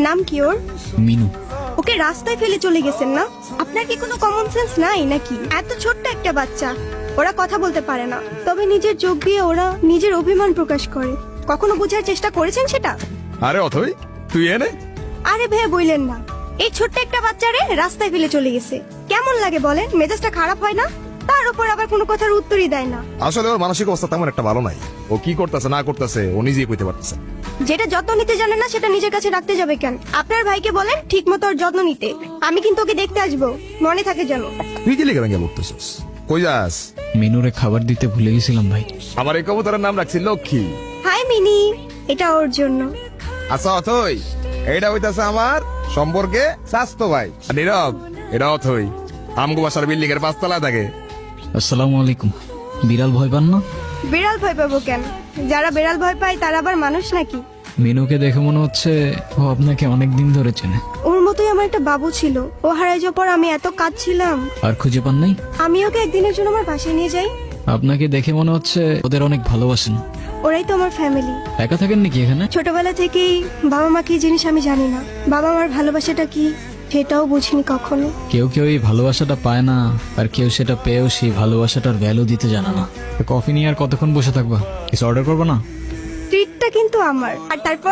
নাম কি ওর? মিনু। ওকে রাস্তায় ফেলে চলে গেছেন না? আপনার কি কোনো কমন সেন্স নাই নাকি? এত ছোট্ট একটা বাচ্চা, ওরা কথা বলতে পারে না, তবে নিজের চোখ দিয়ে ওরা নিজের অভিমান প্রকাশ করে। কখনো বোঝার চেষ্টা করেছেন সেটা? আরে অথই, তুই এনে আরে ভাই বললেন না, এই ছোট্ট একটা বাচ্চারে রাস্তায় ফেলে চলে গেছে। কেমন লাগে বলেন? মেজাজটা খারাপ হয় না? তার উপর আবার কোনো কথার উত্তরই দেয় না। আসলে ওর মানসিক অবস্থা তেমন একটা ভালো নাই। ও কি করতেছে না করতেছে ও নিজেই কইতে পারতেছে। যেটা যত্ন নিতে জানে না সেটা নিজের কাছে রাখতে যাবে কেন? আপনার ভাইকে বলেন ঠিক মতো ওর যত্ন নিতে। আমি কিন্তু ওকে দেখতে আসবো, মনে থাকে যেন। তুই কি লেগে ভেঙে বলতেছিস? কই যাস? মিনুরে খাবার দিতে ভুলে গেছিলাম ভাই। আমার এই কবুতরের নাম রাখছি লক্ষ্মী। হাই মিনি, এটা ওর জন্য। আচ্ছা অথই, এইটা হইতাছে আমার সম্পর্কে স্বাস্থ্য ভাই। আর নীরব, এটা অথই আমগো বাসার বিল্ডিং এর 5 তলায় থাকে। আসসালামু আলাইকুম। বিড়াল ভয় পান না? বিড়াল ভয় পাবো কেন? যারা বিড়াল ভয় পায় তারা আবার মানুষ নাকি? মিনুকে দেখে মনে হচ্ছে ও আপনাকে অনেক দিন ধরে চেনে। ওর মতোই আমার একটা বাবু ছিল, ও হারাই যাওয়ার পর আমি এত কাঁদছিলাম। আর খুঁজে পান নাই? আমি ওকে একদিনের জন্য আমার বাসায় নিয়ে যাই। আপনাকে দেখে মনে হচ্ছে ওদের অনেক ভালোবাসেন। ওরাই তো আমার ফ্যামিলি। একা থাকেন নাকি এখানে? ছোটবেলা থেকেই বাবা মা কি জিনিস আমি জানি না, বাবা মার ভালোবাসাটা কি সেটাও বুঝিনি কখনো। কেউ কেউ এই ভালোবাসাটা পায় না, আর কেউ সেটা পেয়েও সেই ভালোবাসাটার ভ্যালু দিতে জানে না। কফি নিয়ে আর কতক্ষণ বসে থাকবা? কিছু অর্ডার করবো না? ট্রিটটা কিন্তু আমার। আর তারপর